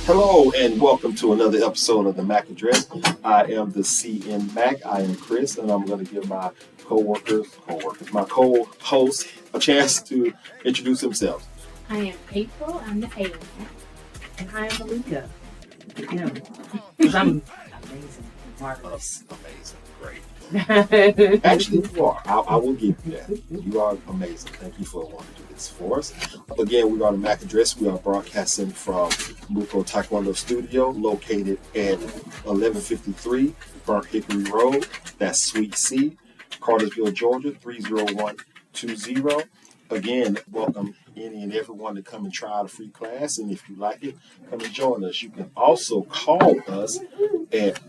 Hello and welcome to another episode of the M.A.C Address. I am the C.N. I am Chris, and I'm going to give my my co-host a chance to introduce themselves. I am April. I'm the A. And I am Malika. Because I'm amazing, marvelous. Amazing, great. Actually, you are. I will give you that. You are amazing. Thank you for wanting to do this for us. Again, we are the M.A.C Address. We are broadcasting from Muko Taekwondo Studio, located at 1153 Burnt Hickory Road. That's Suite C, Cartersville, Georgia, 30120. Again, welcome any and everyone to come and try out a free class. And if you like it, come and join us. You can also call us at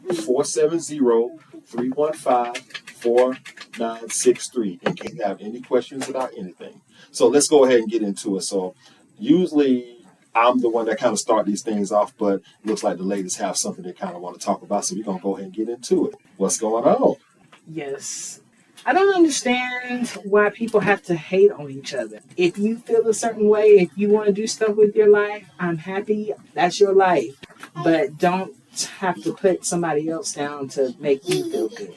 470-315-4963 in case you have any questions about anything. So let's go ahead and get into it. So usually I'm the one that kind of start these things off, but it looks like the ladies have something they kind of want to talk about. So we're going to go ahead and get into it. What's going on? Yes. I don't understand why people have to hate on each other. If you feel a certain way, if you want to do stuff with your life, I'm happy. That's your life. But don't have to put somebody else down to make you feel good.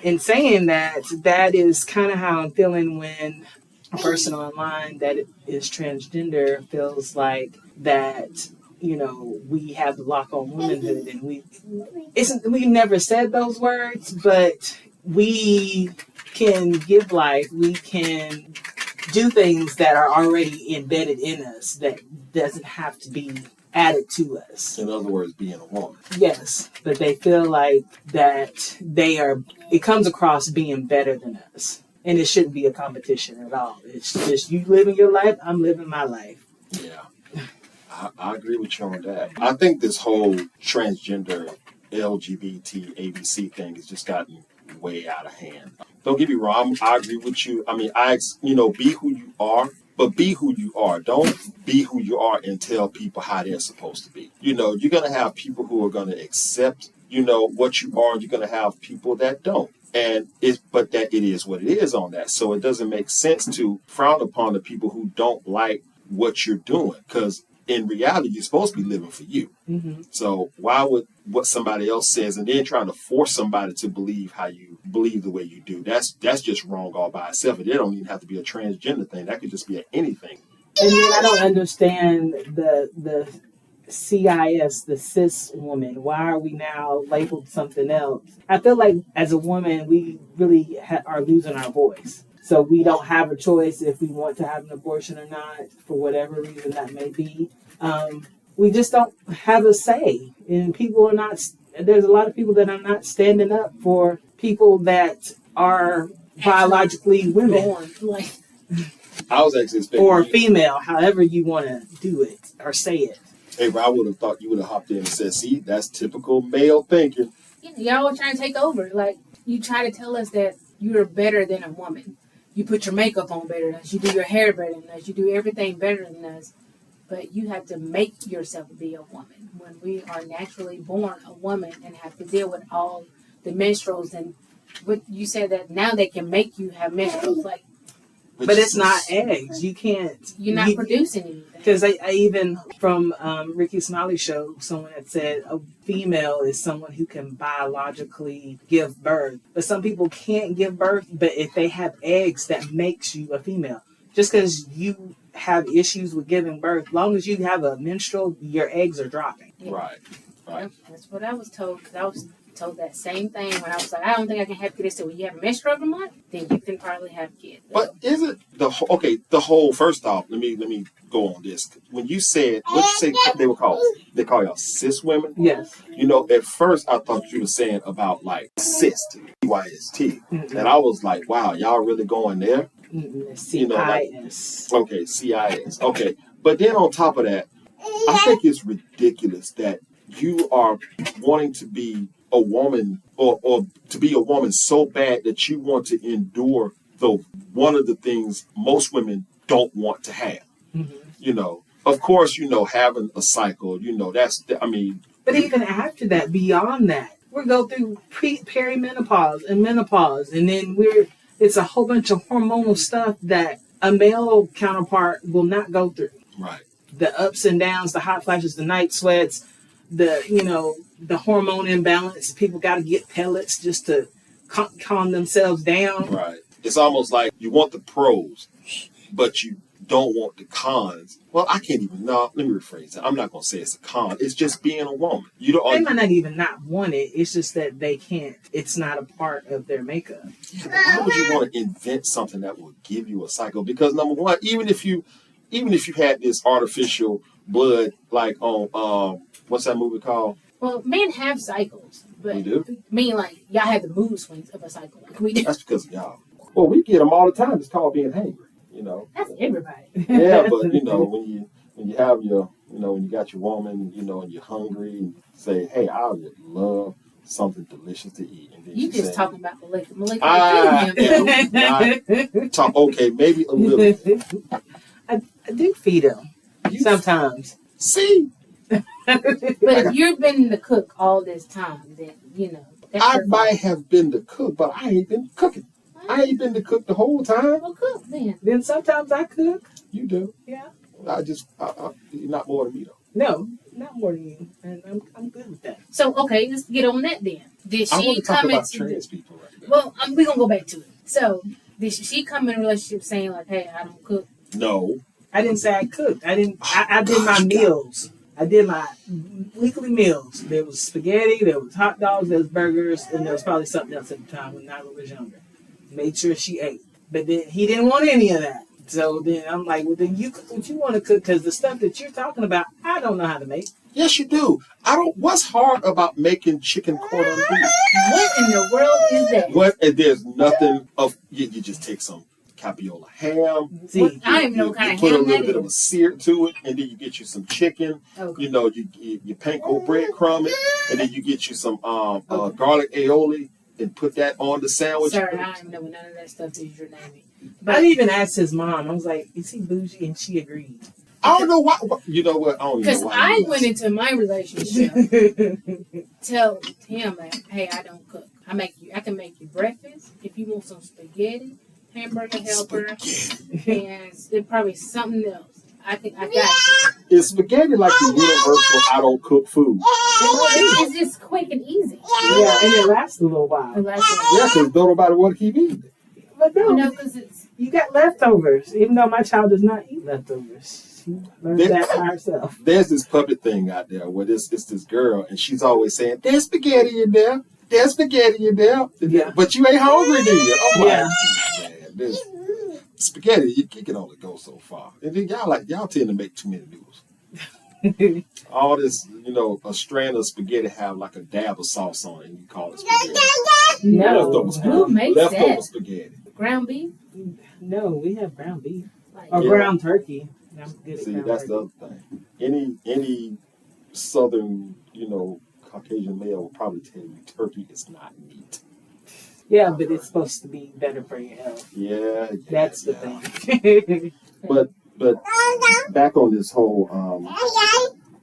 In saying that, that is kind of how I'm feeling when a person online that is transgender feels like that, we have the lock on womanhood, and we never said those words, but we can give life, we can do things that are already embedded in us that doesn't have to be added to us. In other words, being a woman. Yes, but they feel like that it comes across being better than us. And it shouldn't be a competition at all. It's just you living your life, I'm living my life. Yeah, I agree with you on that. I think this whole transgender LGBT ABC thing has just gotten way out of hand. Don't get me wrong, I agree with you. I mean, be who you are, but be who you are. Don't be who you are and tell people how they're supposed to be. You're going to have people who are going to accept, what you are, and you're going to have people that don't. But that it is what it is on that. So it doesn't make sense to frown upon the people who don't like what you're doing, because in reality, you're supposed to be living for you. Mm-hmm. So why would what somebody else says and then trying to force somebody to believe how you believe the way you do? That's just wrong all by itself. It don't even have to be a transgender thing. That could just be anything. And then I don't understand the CIS, the cis woman. Why are we now labeled something else? I feel like as a woman, we really are losing our voice. So we don't have a choice if we want to have an abortion or not, for whatever reason that may be. We just don't have a say. And there's a lot of people that are not standing up for people that are biologically women. I was actually expecting or female, however you want to do it or say it. Hey, I would have thought you would have hopped in and said, see, that's typical male thinking. Y'all were trying to take over. Like, you try to tell us that you're better than a woman. You put your makeup on better than us. You do your hair better than us. You do everything better than us. But you have to make yourself be a woman. When we are naturally born a woman and have to deal with all the menstruals, and what you said that now they can make you have menstruals. But it's not eggs. You can't. You're not producing anything. Because I even, from Ricky Smiley's show, someone had said a female is someone who can biologically give birth. But some people can't give birth, but if they have eggs, that makes you a female. Just because you have issues with giving birth, as long as you have a menstrual, your eggs are dropping. Yeah. Right. Yeah, that's what I was told, because I was told that same thing when I was like, I don't think I can have kids. So when you have a menstrual every month, then you can probably have kids. But is it the whole? First off, let me go on this. When you said what you say they call y'all cis women. Yes. At first I thought you were saying about like cyst, CYST, and I was like, wow, y'all really going there? CIS. CIS. Okay, but then on top of that, I think it's ridiculous that you are wanting to be a woman or to be a woman so bad that you want to endure one of the things most women don't want to have. Mm-hmm. Of course, having a cycle, But even after that, beyond that, we go through perimenopause and menopause, and then it's a whole bunch of hormonal stuff that a male counterpart will not go through. Right. the ups and downs, the hot flashes, the night sweats, the hormone imbalance. People got to get pellets just to calm themselves down. Right. It's almost like you want the pros, but you don't want the cons. Well, I can't even. No, let me rephrase that. I'm not going to say it's a con. It's just being a woman. You don't. They might not even not want it. It's just that they can't. It's not a part of their makeup. Yeah, why would you want to invent something that will give you a cycle? Because number one, even if you had this artificial blood, like on what's that movie called? Well, men have cycles, but We do? like y'all have the mood swings of a cycle. Like we do. That's because of y'all. Well, we get them all the time. It's called being hangry. That's everybody. Yeah, but when you have your, when you got your woman, and you're hungry, and you say, hey, I would love something delicious to eat. And then You just say, talking about Malika. I am not talk. Okay, maybe a little. I do feed them sometimes. See, But if you've been the cook all this time, then that's I your might fault. have been the cook, but I ain't been cooking. I ain't been the cook the whole time. Well, cook then. Then sometimes I cook. You do. Yeah. You're not more than me though. No, not more than you, and I'm good with that. So okay, let's get on that then. Did I want she to talk come about into trans people right now. Well, we're gonna go back to it. So did she come in a relationship saying like, "Hey, I don't cook"? No. I didn't say I cooked. I didn't. I did my meals. I did my weekly meals. There was spaghetti, there was hot dogs, there was burgers, and there was probably something else at the time when Nyla was younger. Made sure she ate. But then he didn't want any of that. So then I'm like, well, then you cook what you want to cook, because the stuff that you're talking about, I don't know how to make. Yes, you do. What's hard about making chicken cordon beef? What in the world is that? What? And there's nothing of, you just take some capiola ham. See, I don't even know what kind You of put a ham little that bit of a is. sear to it, and then you get you some chicken. Okay. You panko breadcrumb it, and then you get you some garlic aioli and put that on the sandwich. Sir, I don't even know what none of that stuff is you're naming. I But even asked his mom. I was like, is he bougie? And she agreed. I don't know why. You know what? I don't even because know why. I went into my relationship tell him that, hey, I don't cook. I can make you breakfast if you want some spaghetti, hamburger helper, and it's probably something else. I got you. Is spaghetti like the universal I don't cook food? It's just quick and easy. Yeah, and it lasts a little while. The last Yeah, because don't nobody want to keep eating it. But no, because it's you got leftovers. Even though my child does not eat leftovers. She learned that by herself. There's this puppet thing out there where it's this girl, and she's always saying, there's spaghetti in there. There's spaghetti in there. Yeah. But you ain't hungry, do you? I'm Yeah. like, man, this spaghetti, you can only go so far. And then y'all tend to make too many noodles. All this, a strand of spaghetti have like a dab of sauce on it, and you call it spaghetti. No. Leftover Who makes Leftover that? spaghetti. Ground beef. No, we have ground beef. Like, Or Yeah. ground turkey. I'm good at See, ground that's turkey. the other thing. Any southern, Caucasian male will probably tell you turkey is not meat. Yeah, but it's supposed to be better for your health. Yeah, That's the yeah. thing. But back on this whole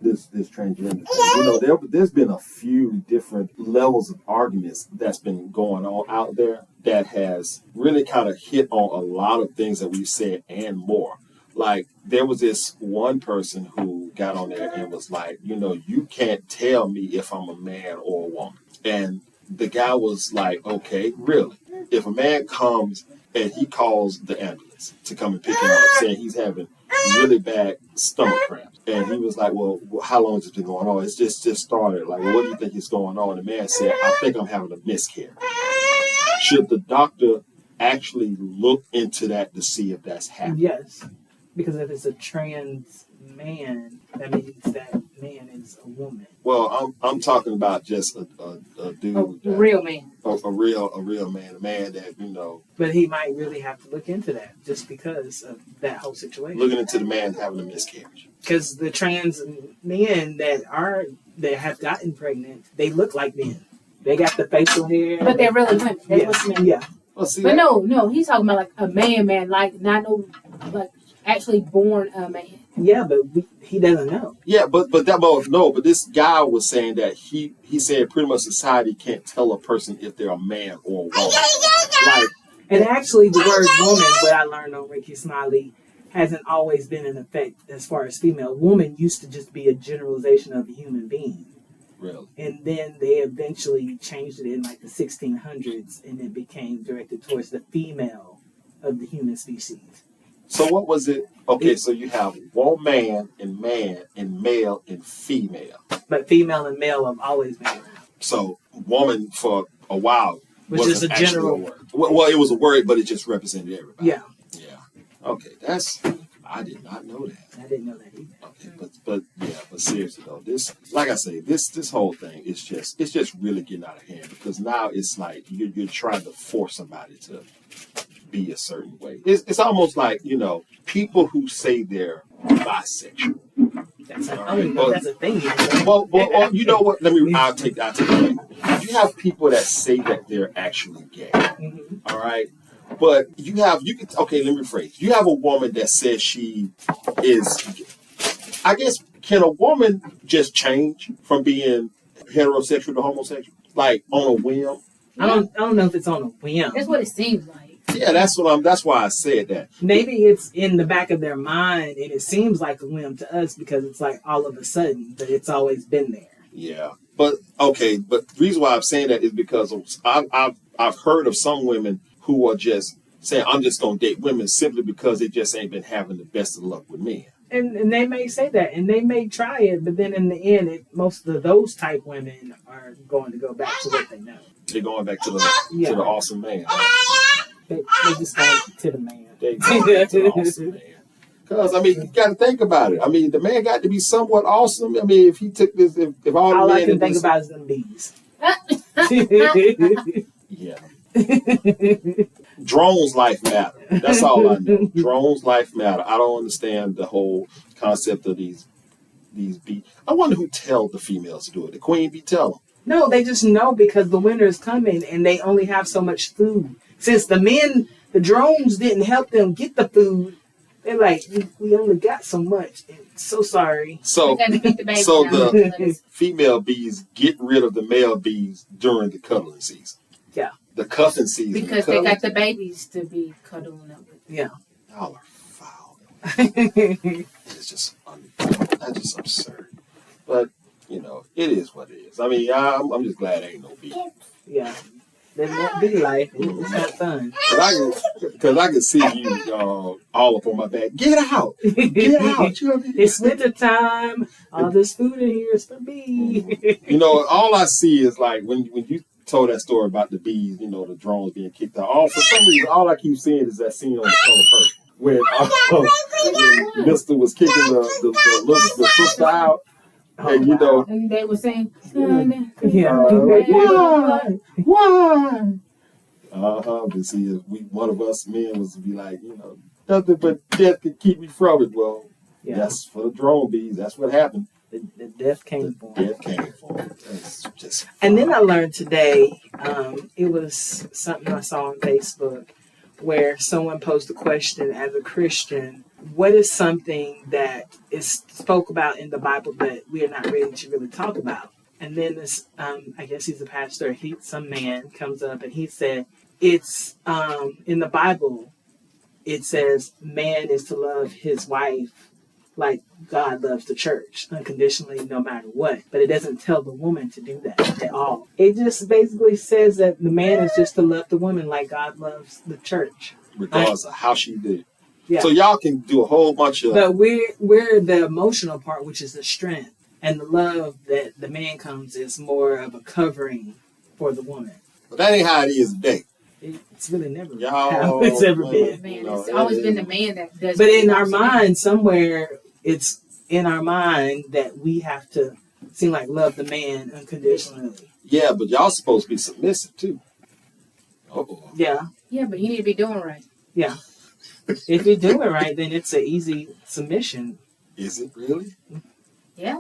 this transgender thing, there's been a few different levels of arguments that's been going on out there that has really kind of hit on a lot of things that we've said and more. Like, there was this one person who got on there and was like, you can't tell me if I'm a man or a woman. And the guy was like, okay, really? If a man comes and he calls the ambulance to come and pick him up, saying he's having really bad stomach cramps, and he was like, well, how long has it been going on? It's just started. Like, well, what do you think is going on? The man said, I think I'm having a miscarriage. Should the doctor actually look into that to see if that's happening? Yes. Because if it's a trans man, that means that man is a woman. Well, I'm talking about just a dude, a real man. a real man, a man that But he might really have to look into that just because of that whole situation. looking into the man having a miscarriage. Because the trans men that have gotten pregnant, they look like men. They got the facial hair. But they're really women. That's what's meant. Yeah. Well, see, But no, he's talking about like a man, like not no, like actually born a man. Yeah, but he doesn't know. Yeah, but this guy was saying that he said pretty much society can't tell a person if they're a man or a woman. Like, And actually, the word woman, what I learned on Ricky Smiley, hasn't always been in effect as far as female. Woman used to just be a generalization of a human being. Really? And then they eventually changed it in like the 1600s, and it became directed towards the female of the human species. So what was it? Okay, so you have woman and man and male and female. But female and male have always been around. So woman for a while Which is wasn't a actually general word. Well, it was a word, but it just represented everybody. Yeah, Yeah. Okay, I did not know that. I didn't know that either. Okay, but seriously though, this, like I say, this whole thing is just really getting out of hand, because now it's like you're trying to force somebody to be a certain way. It's almost like, people who say they're bisexual. That's All I don't even right, know but- if that's a thing. Well, you know what? I'll take it away. You have people that say that they're actually gay. Mhm. All right. But let me rephrase. You have a woman that says she is, I guess, can a woman just change from being heterosexual to homosexual? Like on a whim? I don't know if it's on a whim. That's what it seems like. Yeah, that's why I said that. Maybe it's in the back of their mind, and it seems like a whim to us because it's like all of a sudden, but it's always been there. Yeah. But the reason why I'm saying that is because I've heard of some women who are just saying, I'm just going to date women simply because they just ain't been having the best of luck with men. And they may say that, and they may try it, but then in the end, most of those type women are going to go back to what they know. They're going back to the awesome man. They just go to the man. They go back to the awesome man. Because, you got to think about it. The man got to be somewhat awesome. If he took this, if all the All men I can in think this- about is them bees. Yeah. Drones' life matter. That's all I know. Drones' life matter. I don't understand the whole concept of these bees. I wonder who tells the females to do it. The queen bee tell them. No, they just know because the winter is coming and they only have so much food. Since the drones didn't help them get the food, they're like, we only got so much. And so sorry. So, We gotta get the baby so down. the female bees get rid of the male bees during the cuddling season. Yeah. The cuffing season. Because they got the babies to be cuddling up with. Yeah. Y'all are foul. It's just that's just absurd. But it is what it is. I'm just glad there ain't no beef. Yeah. That won't be life. It's not fun. Because I can see you all up on my back. Get out! Get out! It's winter time. All this food in here is for me. All I see is like when you told that story about the bees, the drones being kicked out. For some reason, all I keep seeing is that scene on The Color Purple when Mister was kicking the sister out. And And they were saying, Yeah. why? But see, if one of us men was to be like, nothing but death can keep me from it. Well, Yeah. that's for the drone bees. That's what happened. The death came for him. Death came for them. That's just. And then I learned today, it was something I saw on Facebook where someone posed a question as a Christian, what is something that is spoke about in the Bible that we are not ready to really talk about? And then this, I guess he's a pastor, some man comes up and he said, it's in the Bible, it says man is to love his wife like God loves the church, unconditionally, no matter what. But it doesn't tell the woman to do that at all. It just basically says that the man is just to love the woman like God loves the church. Regardless of how she did. Yeah. So y'all can do a whole bunch of. But we're the emotional part, which is the strength. And the love that the man comes is more of a covering for the woman. But that ain't how it is today. It's really never Y'all, how it's ever been. Man, it's always been the man that does. But in our mind, somewhere, it's in our mind that we have to seem like love the man unconditionally. Yeah, but y'all supposed to be submissive too. Uh-oh. Yeah, Yeah, but you need to be doing right. yeah. If you do it right, then it's an easy submission. Is it really? Yeah,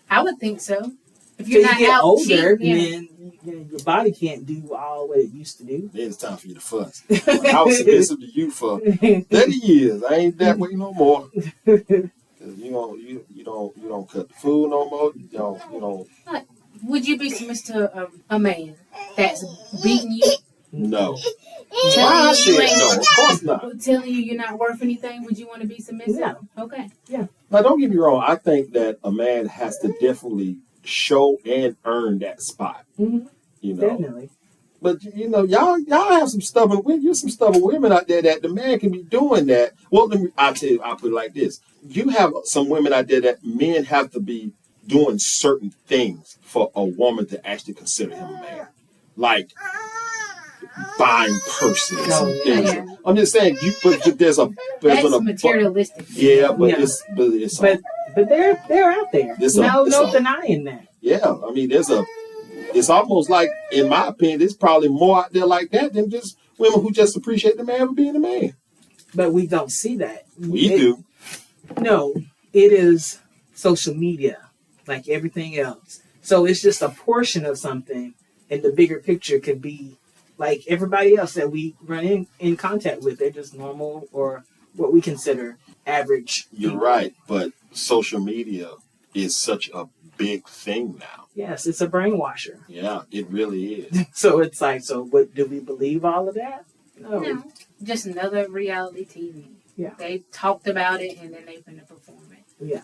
I would think so. If Till you're you not get out older, cheating, then your body can't do all what it used to do. Then it's time for you to fuss. I was submissive to you for 30 years. I ain't that way no more. 'Cause you don't cut the food no more. You don't. would you be submissive to a man that's beating you No. Telling Why I you you said no, ain't, of course not. telling you you're not worth anything, would you want to be submissive? No. Okay. Now, don't get me wrong. I think that a man has to definitely show and earn that spot. Mm-hmm. You know, Definitely. but you know, y'all have some stubborn women. You're some stubborn women out there that the man can be doing that. Well, I'll tell you. I'll put it like this: you have some women out there that men have to be doing certain things for a woman to actually consider him a man, like buying purses No, and things. yeah. I'm just saying, but That's materialistic. yeah, but Yeah. it's But they're out there. No denying that. yeah. I mean, it's almost like, in my opinion, there's probably more out there like that than just women who just appreciate the man for being a man. But we don't see that. We do. No, it is social media, like everything else. So it's just a portion of something, and the bigger picture could be like everybody else that we run in contact with. They're just normal or what we consider average. You're people. right, but social media is such a big thing now. Yes, it's a brainwasher. Yeah, it really is. So it's like, so what, do we believe all of that? No. Just another reality TV. Yeah. They talked about it and then they finna perform it Yeah.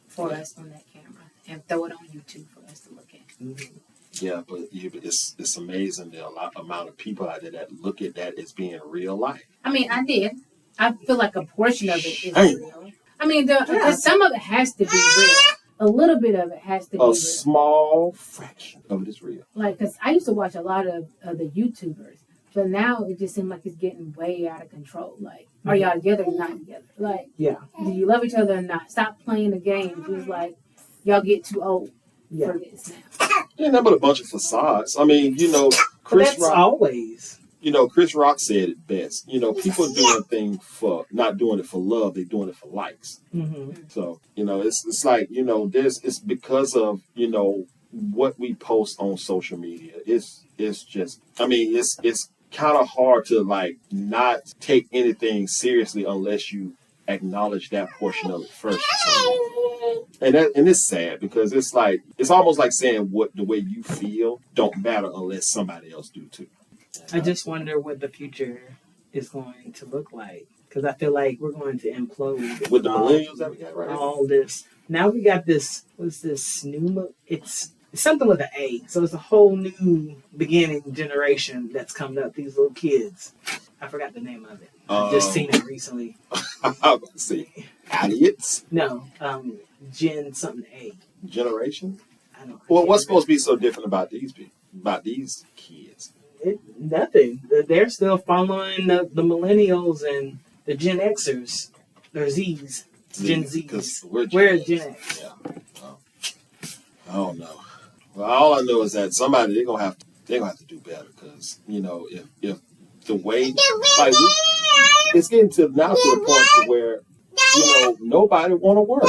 for us on that camera and throw it on YouTube for us to look at. Mm-hmm. Yeah, but it's amazing the amount of people out there that look at that as being real life. I mean, I feel like a portion of it is Shame. real. I mean, some of it has to be real. A little bit of it has to be A real. small fraction of it is real. Like, because I used to watch a lot of the YouTubers, but now it just seems like it's getting way out of control. Like, are y'all together or not together? Like, Yeah. do you love each other or not? Stop playing the game. It's like, y'all get too old Yeah. for this now. Yeah, nothing but a bunch of facades. I mean, you know, But that's always. You know, Chris Rock said it best. You know, people doing things for not doing it for love; they're doing it for likes. Mm-hmm. So, you know, it's like, you know, it's because of, you know, what we post on social media. It's just, I mean, it's kind of hard to like not take anything seriously unless you acknowledge that portion of it first. And it's sad because it's like, it's almost like saying what the way you feel don't matter unless somebody else do too. I just wonder what the future is going to look like, because I feel like we're going to implode with the millennials that we got right now. All this. Now we got this. What's this new? It's something with an A. So it's a whole new beginning generation that's coming up. These little kids. I forgot the name of it. I've just seen it recently. Let's see. Idiots? No. Gen something A. Generation? I don't. Well, what's supposed to be so different about these people? About these kids? Nothing. They're still following the millennials and the Gen Xers. They're Zs. Gen Zs. We're Gen X. Yeah. Well, I don't know. Well, all I know is that somebody they're gonna have to do better, because, you know, if the way like it's getting to the point where, you know, nobody want to work.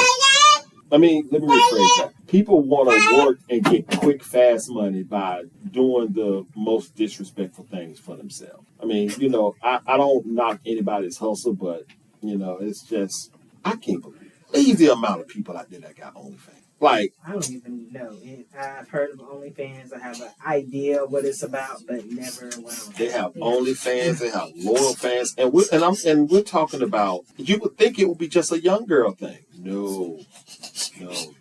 I mean, let me rephrase that. People want to work and get quick, fast money by doing the most disrespectful things for themselves. I mean, you know, I don't knock anybody's hustle, but, you know, it's just, I can't believe the amount of people out there that got OnlyFans. Like, I don't even know. I've heard of OnlyFans. I have an idea what it's about, but never went on. They have OnlyFans, they have loyal fans, and we're talking about. You would think it would be just a young girl thing. No.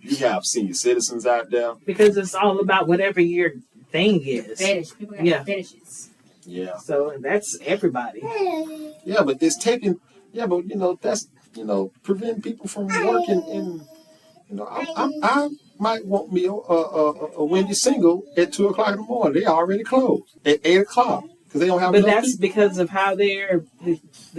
You have senior citizens out there because it's all about whatever your thing is. Fetish. People got fetishes. Yeah. So that's everybody. Yeah, but it's taking. Yeah, but you know that's preventing people from working in. You know, I might want me a Wendy's single at 2:00 in the morning. They already closed at 8:00 because they don't have. But that's because of how the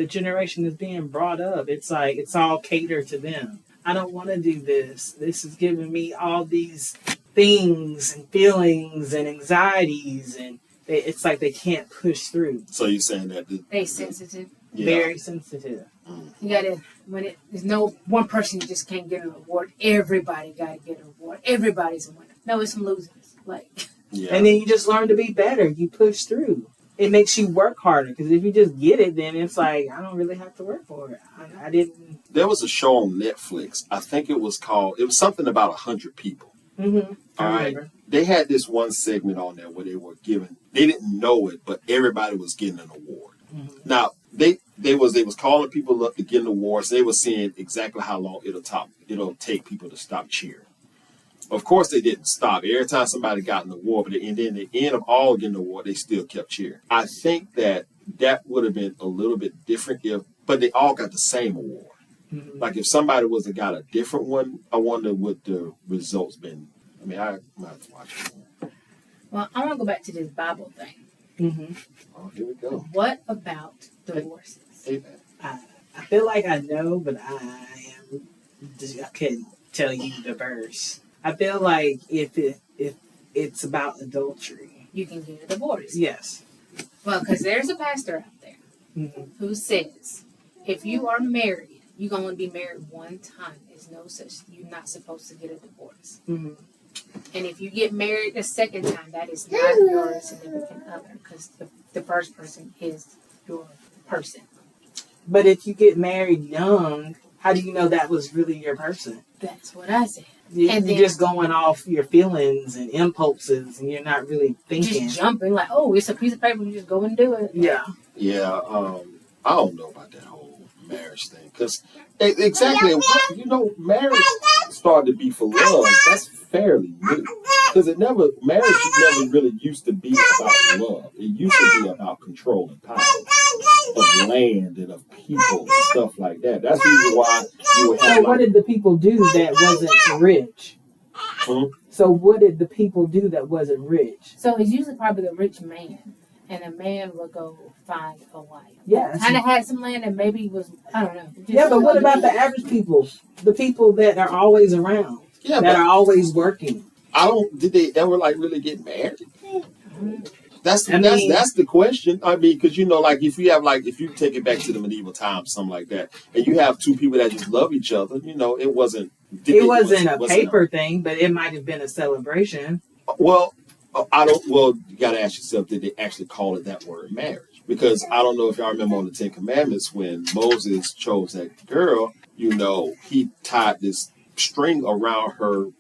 generation is being brought up. It's like it's all catered to them. I don't want to do this. This is giving me all these things and feelings and anxieties, and it's like they can't push through. So you're saying that they sensitive. Yeah. Very sensitive. You gotta, there's no one person you just can't get an award. Everybody gotta get an award. Everybody's a winner. No, it's some losers. Like, yeah. And then you just learn to be better. You push through. It makes you work harder, because if you just get it, then it's like I don't really have to work for it. I didn't. There was a show on Netflix. I think it was something about 100 people. Mm-hmm. All right. they had this one segment on there where they were giving, they didn't know it, but everybody was getting an award. Mm-hmm. Now, they was calling people up to get an award. So they were seeing exactly how long it'll take people to stop cheering. Of course, they didn't stop. Every time somebody got an award, and then at the end of all getting an award, they still kept cheering. I think that would have been a little bit different but they all got the same award. Mm-hmm. Like if somebody was to got a different one, I wonder what the results been. I mean, I might have to watch it. Well, I want to go back to this Bible thing. Mm-hmm. Oh, here we go. What about divorces? I feel like I know, but I couldn't tell you the verse. I feel like if it's about adultery, you can get a divorce. Yes. Well, because there's a pastor out there who says if you are married, you can only be married one time. There's no such. You're not supposed to get a divorce. Mm-hmm. And if you get married a second time, that is not your significant other because the first person is your person. But if you get married young, how do you know that was really your person? That's what I said. You're just going off your feelings and impulses, and you're not really thinking. Just jumping like, oh, it's a piece of paper. You just go and do it. Yeah. Yeah. I don't know about that whole marriage thing because exactly, marriage started to be for love. That's fairly new because marriage never really used to be about love. It used to be about control and power of land and of people and stuff like that. That's the reason why you would have. So what did the people do that wasn't rich? So what did the people do that wasn't rich? So it's usually probably the rich man, and a man will go find a wife. Yeah, kind of had some land and maybe was, I don't know. Yeah, but what about the average people? The people that are always around, that are always working. Did they ever really get married? That's the question. I mean, because like if you take it back to the medieval times, something like that, and you have two people that just love each other, it wasn't. It wasn't a paper thing, but it might have been a celebration. Well, you got to ask yourself, did they actually call it that word marriage? Because I don't know if y'all remember on the Ten Commandments when Moses chose that girl, he tied this string around her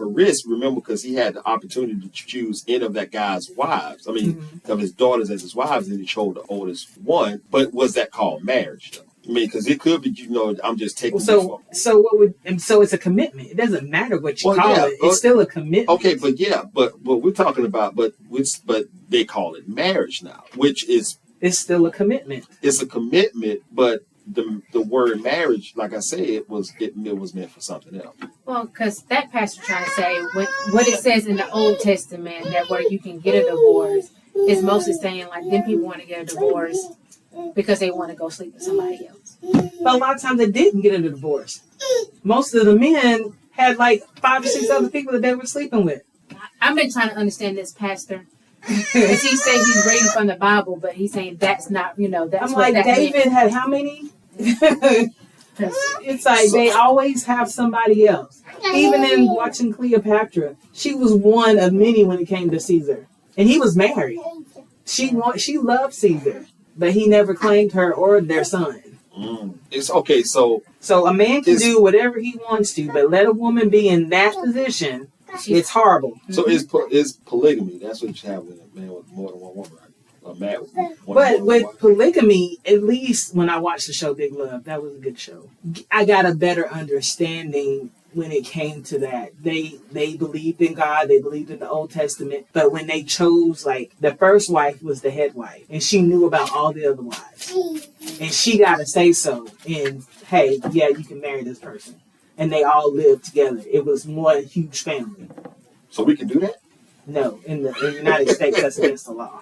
wrist, remember, because he had the opportunity to choose any of that guy's wives. I mean, of his daughters as his wives, and he chose the oldest one. But was that called marriage, though? I mean, because it could be, I'm just taking. So it's a commitment. It doesn't matter what you call it. It's still a commitment. Okay, but we're talking about, but they call it marriage now, which is it's still a commitment. It's a commitment, but the word marriage, like I said, it was meant for something else. Well, because that pastor trying to say what it says in the Old Testament that where you can get a divorce is mostly saying like then people want to get a divorce because they want to go sleep with somebody else. But a lot of times they didn't get a divorce. Most of the men had like 5 or 6 other people that they were sleeping with. I've been trying to understand this pastor. Because he said he's reading from the Bible, but he's saying that's not, that's I'm what like, that David meant. had how many? It's like they always have somebody else. Even in watching Cleopatra, she was one of many when it came to Caesar. And he was married. She loved Caesar, but he never claimed her or their son. It's okay, so a man can do whatever he wants to, but let a woman be in that position, it's horrible. So it's polygamy. That's what you have with a man with more than one woman, right? A man with one But with wife. polygamy, at least when I watched the show Big Love, that was a good show. I got a better understanding when it came to that. They believed in God, they believed in the Old Testament, but when they chose, like, the first wife was the head wife, and she knew about all the other wives. And she got to say so, and hey, yeah, you can marry this person. And they all lived together. It was one huge family. So we can do that? No, in the United States, that's against the law.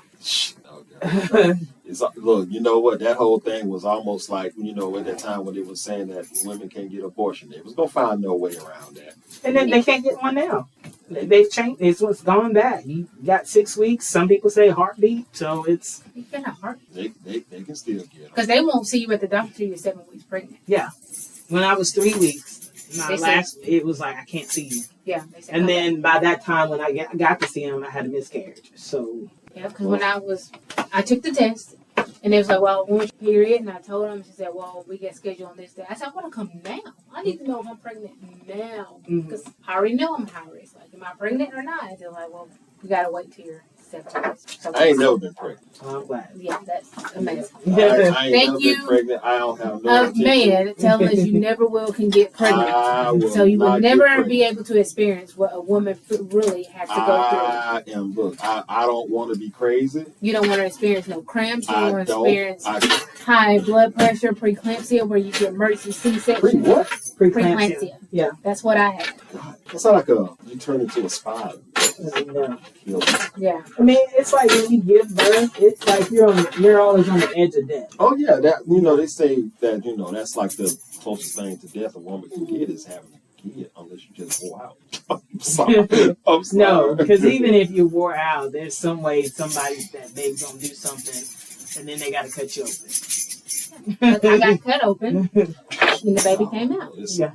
Look, you know what? That whole thing was almost like, at that time when they were saying that women can't get abortion. They was going to find no way around that. And then they can't get one now. They've changed. It's what's gone back. You got 6 weeks. Some people say heartbeat. So it's... You get a heartbeat. They can still get them. Because they won't see you at the doctor till you're 7 weeks pregnant. Yeah. When I was 3 weeks, it was like, I can't see you. Yeah. And then by that time when I got to see him, I had a miscarriage. So... Yeah, because when I took the test, And they was like, well, when was your period? And I told them, she said, well, we get scheduled on this day. I said, I want to come now. I need to know if I'm pregnant now. Because I already know I'm high risk. Like, am I pregnant or not? And they're like, well, you got to wait till you're 7 months. So I ain't never been pregnant. Oh, I'm glad. yeah, that's amazing. I ain't Thank never you. been pregnant. I don't have no A man telling us you never will can get pregnant. So you will never be able to experience what a woman really has to go through. Look, I don't want to be crazy. You don't want to experience no cramps. You don't want to experience I high blood pressure, preeclampsia, where you get emergency C-section. what? Preeclampsia. Yeah. That's what I had. God, it's like you turn into a spider. No. Yeah. I mean, it's like when you give birth, it's like you're always on the edge of death. Oh yeah, that they say that that's like the closest thing to death a woman can get is having a kid, unless you just go out. I'm sorry. No, because even if you wore out, there's some way that baby's gonna do something, and then they gotta cut you open. I got cut open, and the baby came out. Yeah.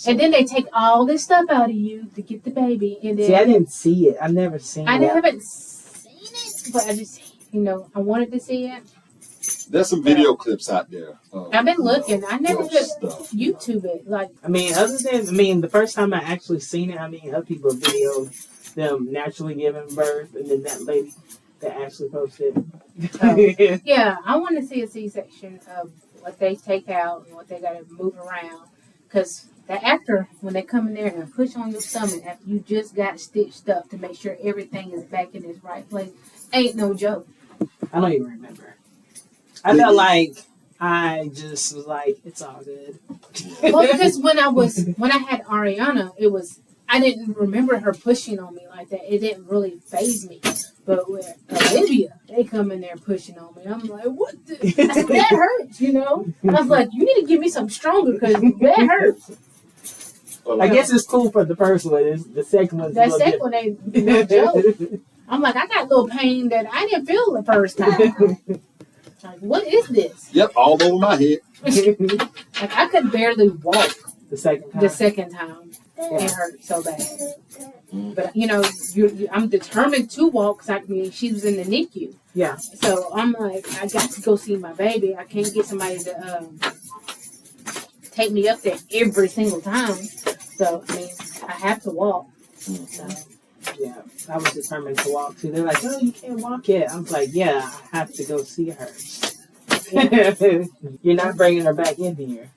And then they take all this stuff out of you to get the baby. And then See, I didn't see it. I've never seen it. I haven't seen it, but I just, I wanted to see it. There's some video clips out there. I've been looking. I never just YouTube it. Like, I mean, the first time I actually seen it, other people videoed them naturally giving birth, and then that lady that actually posted. Yeah, I want to see a C-section of what they take out and what they got to move around. Because the actor, when they come in there and push on your stomach after you just got stitched up to make sure everything is back in its right place, ain't no joke. I don't even remember. I felt like I just was like, it's all good. Well, because when I had Ariana, I didn't remember her pushing on me like that. It didn't really faze me. But with Olivia, they come in there pushing on me. I'm like, what the? I said, that hurts, I was like, you need to give me something stronger because that hurts. Well, I guess it's cool for the first one. The second one. That second one ain't no joke. I'm like, I got a little pain that I didn't feel the first time. Like, what is this? Yep, all over my head. Like, I could barely walk the second time. It hurt so bad. But, I'm determined to walk because she was in the NICU. Yeah. So I'm like, I got to go see my baby. I can't get somebody to take me up there every single time. So, I have to walk. So. Yeah, I was determined to walk too. They're like, "Oh, you can't walk yet." I was like, "Yeah, I have to go see her." You're not bringing her back in here.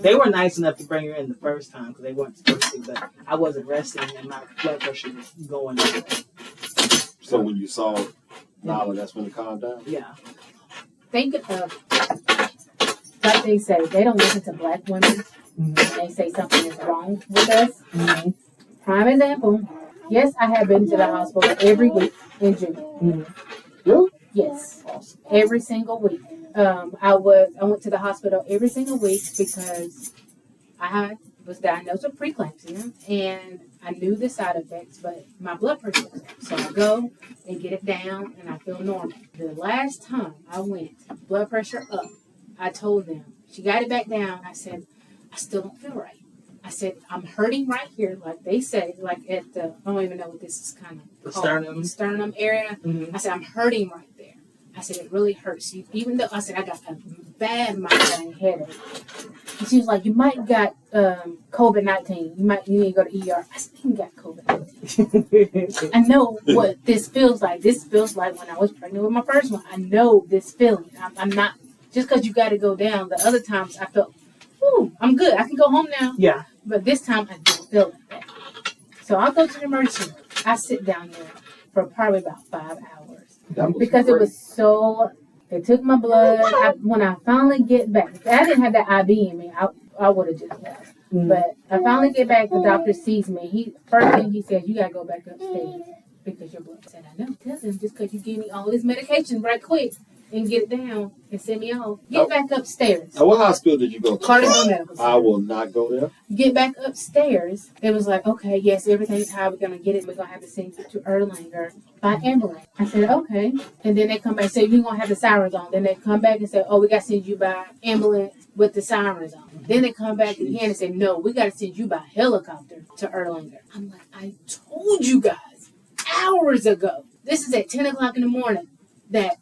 They were nice enough to bring her in the first time because they weren't supposed to, but I wasn't resting and my blood pressure was going up. So when you saw Nala, that's when it calmed down? Yeah. Think of, like they say, they don't listen to black women. Mm-hmm. They say something is wrong with us. Mm-hmm. Prime example. Yes, I have been to the hospital every week in June. Mm-hmm. Really? Yes, awesome. Every single week. I went to the hospital every single week because I was diagnosed with preeclampsia and I knew the side effects, but my blood pressure was up. So I go and get it down and I feel normal. The last time I went, blood pressure up, I told them, she got it back down. I said, I still don't feel right. I said, I'm hurting right here, like they say, like at the, I don't even know what this is kind of called. Sternum area. Mm-hmm. I said, I'm hurting right there. I said, it really hurts. Even though I said, I got a bad migraine headache. And she was like, you might got COVID-19. You need to go to ER. I said, you got COVID-19. I know what this feels like. This feels like when I was pregnant with my first one. I know this feeling. I'm not, just because you got to go down. The other times I felt, ooh, I'm good. I can go home now. Yeah. But this time I didn't feel like that. So I'll go to the emergency room. I sit down there for probably about 5 hours. Because great. It was so, they took my blood. When I finally get back, if I didn't have that IV in me, I would have just left. Mm-hmm. But I finally get back, the doctor sees me. First thing he says, you got to go back upstairs because your blood. I said, I know. Tell him just because you give me all this medication right quick. And get it down and send me off. Get back upstairs. Now, what hospital did you go to? Cardinal Medical Center. I will not go there. Get back upstairs. It was like, okay, yes, everything's how we're going to get it. We're going to have to send you to Erlanger by ambulance. I said, okay. And then they come back and say, you're going to have the sirens on. Then they come back and say, oh, we got to send you by ambulance with the sirens on. Then they come back again and say, no, we got to send you by helicopter to Erlanger. I'm like, I told you guys hours ago. This is at 10 o'clock in the morning. that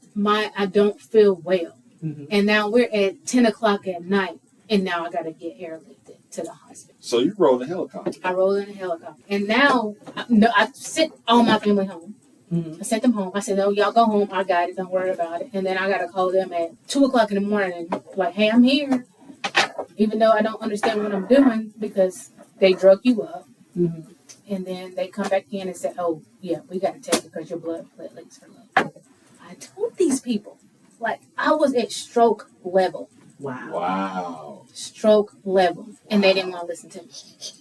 I don't feel well. Mm-hmm. And now we're at 10 o'clock at night, and now I got to get airlifted to the hospital. So you rode a helicopter. I rolled in a helicopter. And now, I sent all my family home. Mm-hmm. I sent them home. I said, no, y'all go home. I got it. Don't worry about it. And then I got to call them at 2 o'clock in the morning, like, hey, I'm here. Even though I don't understand what I'm doing because they drug you up. Mm-hmm. And then they come back in and say, oh, yeah, we got to take it because your blood platelets are low. I told these people, like, I was at stroke level. Wow. Stroke level. And they didn't want to listen to me.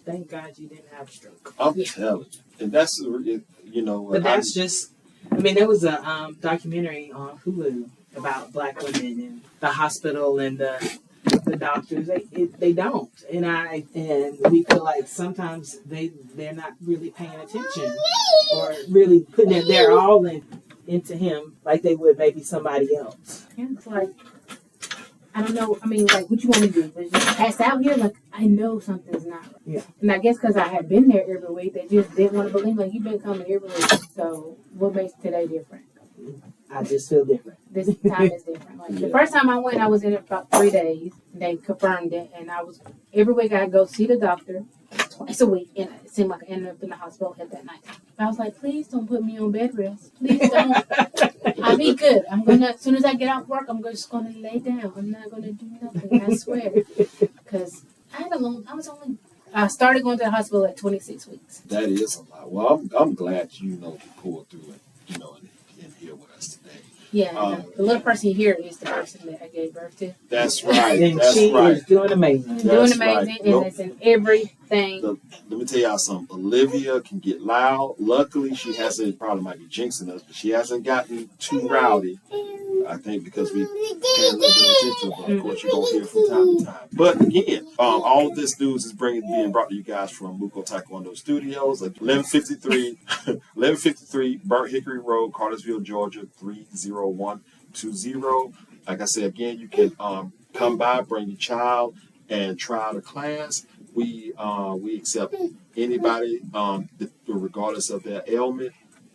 Thank God you didn't have a stroke. I'm telling you. And that's, you know. But that's there was a documentary on Hulu about Black women and the hospital and the doctors. They don't. And we feel like sometimes they're not really paying attention or really putting their all into him like they would maybe somebody else. And it's like, I don't know. I mean, like, what you want me to do? Just pass out here? Like, I know something's not right. Yeah. And I guess because I had been there every week, they just didn't want to believe, like, you've been coming every week. So what makes today different? I just feel different. This time is different. Like, the first time I went, I was in it for about 3 days. They confirmed it. And every week I'd go see the doctor twice a week. And it seemed like I ended up in the hospital at that night. I was like, please don't put me on bed rest. Please don't. I'll be good. As soon as I get off work, I'm just going to lay down. I'm not going to do nothing. I swear. Because I started going to the hospital at 26 weeks. That is a lot. Well, I'm glad you pulled through it, and here with us today. Yeah, the little person here is the person that I gave birth to. That's right. And That's she right. is doing amazing. Doing amazing, and it's in everything. Let me tell y'all something. Olivia can get loud. Luckily, she hasn't, probably might be jinxing us, but she hasn't gotten too rowdy. I think because we pay a little bit of attention, but of course you're going to hear from time to time. But again, all of this news is being brought to you guys from Muko Taekwondo Studios at 1153 Burnt Hickory Road, Cartersville, Georgia, 30120. Like I said, again, you can come by, bring your child, and try the class. We accept anybody, regardless of their ailment.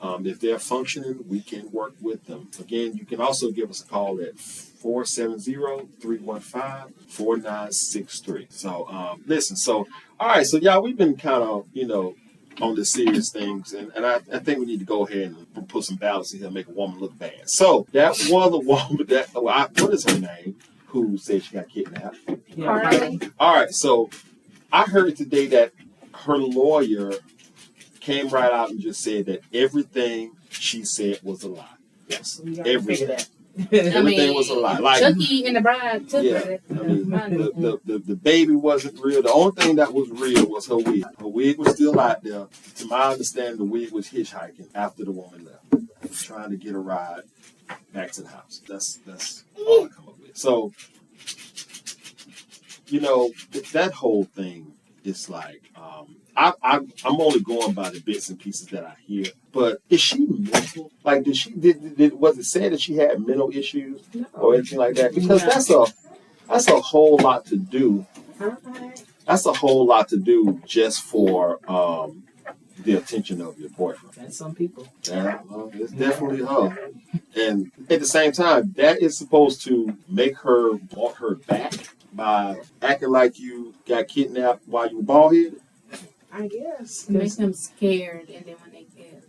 If they're functioning, we can work with them. Again, you can also give us a call at 470-315-4963. So, listen. So, all right. So, y'all, we've been kind of, on the serious things, and I think we need to go ahead and put some balance in here and make a woman look bad. So, that was a woman what is her name? Who said she got kidnapped? Carly. All right. So, I heard today that her lawyer came right out and just said that everything she said was a lie. Yes, everything. Everything was a lie. Like Chucky and the bride took her. The baby wasn't real. The only thing that was real was her wig. Her wig was still out there. To my understanding, the wig was hitchhiking after the woman left, trying to get a ride back to the house. That's all I come up with. So, that whole thing is like. I'm only going by the bits and pieces that I hear. But is she mental? Like, was it said that she had mental issues or anything like that? Because that's a whole lot to do. That's a whole lot to do just for the attention of your boyfriend. That's some people. Yeah, it's definitely her. And at the same time, that is supposed to make her want her back by acting like you got kidnapped while you were bald-headed. I guess. Make them scared, and then when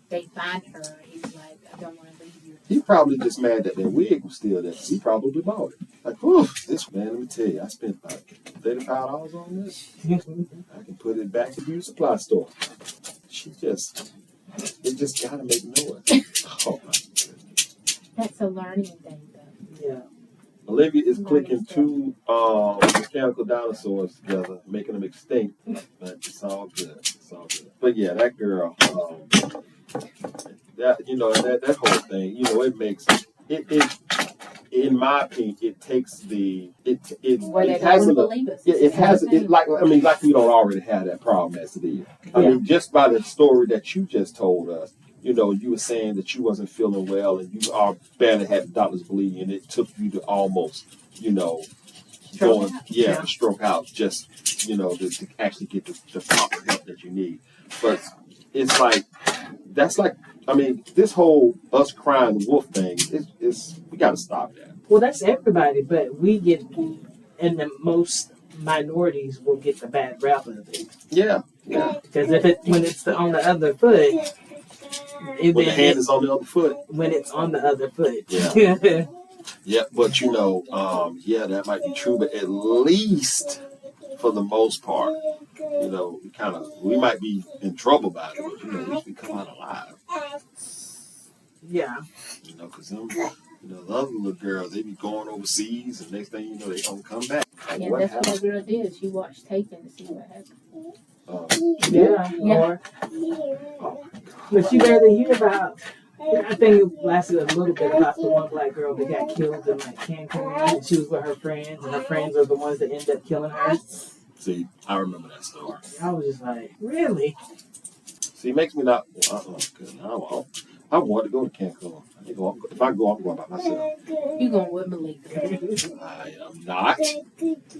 they find her, he's like, I don't want to leave you. He probably just mad that that wig was still there. He probably bought it. Like, whew, this man, let me tell you, I spent about $35 on this. I can put it back to the beauty supply store. It just gotta make noise. Oh my goodness. That's a learning thing, though. Yeah. Olivia is clicking two mechanical dinosaurs together, making them extinct. But it's all good. It's all good. But yeah, that girl, that whole thing, it makes it. In my opinion, it takes the it has like we don't already have that problem as it is. I mean, just by the story that you just told us. You were saying that you wasn't feeling well and you barely had the doctor's belief, and it took you to almost, going, Yeah. to stroke out, just, to actually get the proper help that you need. But it's like, that's like, I mean, this whole us crying wolf thing, we got to stop that. Well, that's everybody, but we get, and the most minorities will get the bad rap of it. Yeah. Because when it's on the other foot, when the hand is on the other foot. When it's on the other foot. Yeah. Yeah, but that might be true, but at least for the most part, we might be in trouble about it, but at least we come out alive. Yeah. Because the other little girls, they be going overseas, and next thing you know, they don't come back. Yeah, that's what that girl did. She watched Taken to see what happened. Yeah. But you barely hear about. I think it lasted a little bit about the one black girl that got killed in like Cancun, and she was with her friends, and her friends are the ones that end up killing her. See, I remember that story. I was just like, really? See, it makes me not. I want to go to Cancun. If I go, I'm going by myself. You going with Malika? I am not.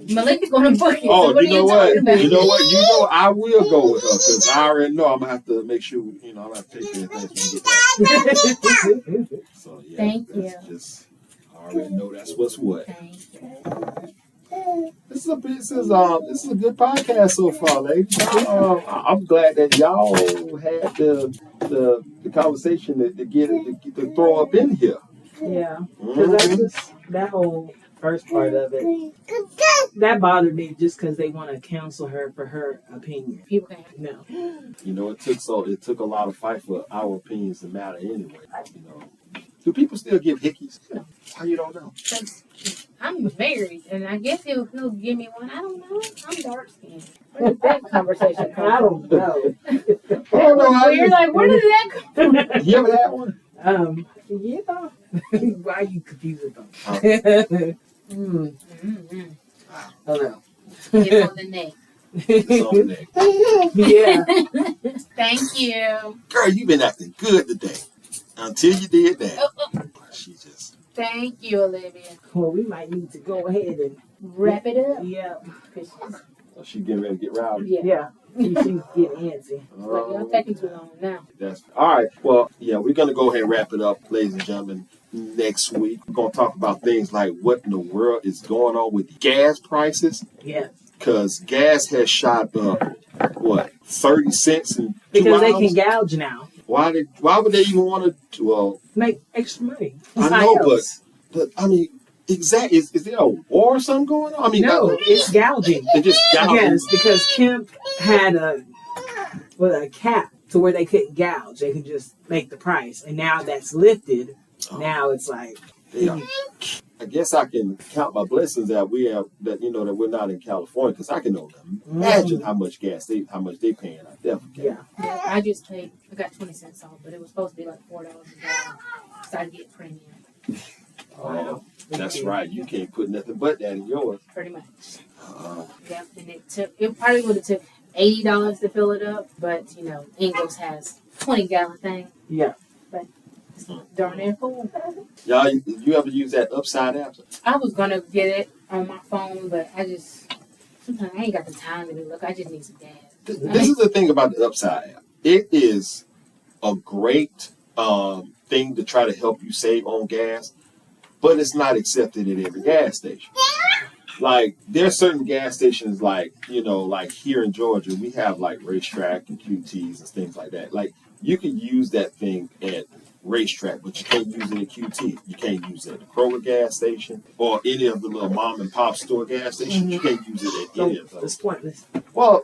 Malika's going to book it. Oh, so you know what? You know what? I will go with her because I already know I'm gonna have to make sure. I'm gonna have to take care of things when we get back. So yeah, Thank you. I already know that's what's what. Thank you. This is a good podcast so far, ladies. I'm glad that y'all had the conversation to throw up in here. Yeah, because that whole first part of it that bothered me just because they want to counsel her for her opinion. People can't. No. It took a lot of fight for our opinions to matter anyway. Do people still give hickeys? How you don't know? I'm married, and I guess he'll give me one. I don't know. I'm dark skinned. Where did that conversation come from? I don't know. That was weird. Like, where did that come from? You ever had one? Yeah. Why are you confused about that? Oh no. It's on the neck. It's on the Yeah. Thank you. Girl, you've been acting good today. Until you did that. She just. Thank you, Olivia. Well, we might need to go ahead and wrap it up. Yeah. She's getting ready to get rowdy. Yeah. She's getting antsy. Like, y'all taking too long now. All right. Well, yeah, we're going to go ahead and wrap it up, ladies and gentlemen. Next week, we're going to talk about things like what in the world is going on with gas prices. Yeah. Because gas has shot up, 30 cents in 2 hours? Because they can gouge now. Why would they even want to, make extra money? I know, but I mean, exactly. Is there a war or something going on? I mean, no, it's gouging. It's just gouging. Yes, because Kemp had a cap to where they couldn't gouge. They could just make the price. And now that's lifted. Now it's like... I guess I can count my blessings that that we're not in California, because I can only imagine how much they paying out there. Yeah, I just paid. I got 20 cents off, but it was supposed to be like $4 a gallon, so I get premium. Wow, that's right. You can't put nothing but that in yours. Pretty much. Yeah, and it probably would have took $80 to fill it up, but Ingles has 20-gallon thing. Yeah. But darn near full. Y'all, you ever use that Upside app? I was gonna get it on my phone, but sometimes I ain't got the time to look. I just need some gas. This is the thing about the Upside app. It is a great thing to try to help you save on gas, but it's not accepted at every gas station. Like, there are certain gas stations, like here in Georgia, we have like Racetrack and QTs and things like that. Like, you can use that thing at Racetrack, but you can't use it at QT. You can't use it at the Kroger gas station or any of the little mom and pop store gas stations. You can't use it at any of those. It's pointless. Well,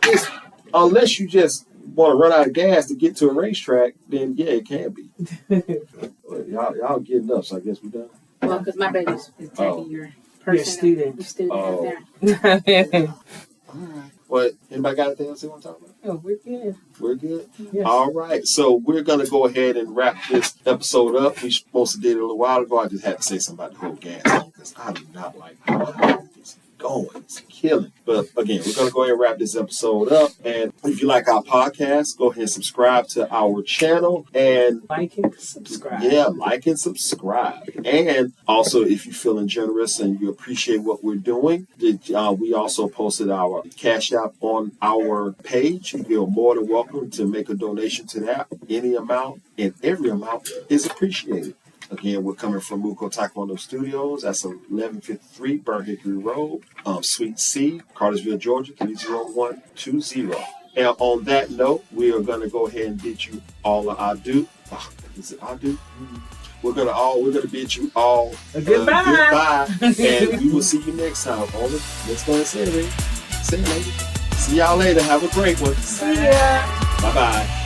unless you just want to run out of gas to get to a racetrack, then yeah, it can be. Well, y'all getting up, so I guess we're done. Well, because my baby's attacking your student. Out there. All right. Well, anybody got anything else they want to talk about? Oh, we're good. We're good? Yes. All right. So we're going to go ahead and wrap this episode up. We supposed to did it a little while ago. I just had to say something about the whole gas thing because I do not like how this going. It's killing. But again, we're going to go ahead and wrap this episode up. And if you like our podcast, go ahead and subscribe to our channel. And like and subscribe. Yeah, like and subscribe. And also, if you're feeling generous and you appreciate what we're doing, we also posted our Cash App on our page. You're more than welcome to make a donation to that. Any amount and every amount is appreciated. Again, we're coming from Muko Taekwondo Studios. That's 1153 Burn Hickory Road, Suite C, Cartersville, Georgia, 30120. And on that note, we are going to go ahead and bid you all an adieu. Is it adieu? We're gonna bid you all goodbye. And we will see you next time. Let's go and say it, lady. Say it, lady. See y'all later. Have a great one. See ya. Bye-bye.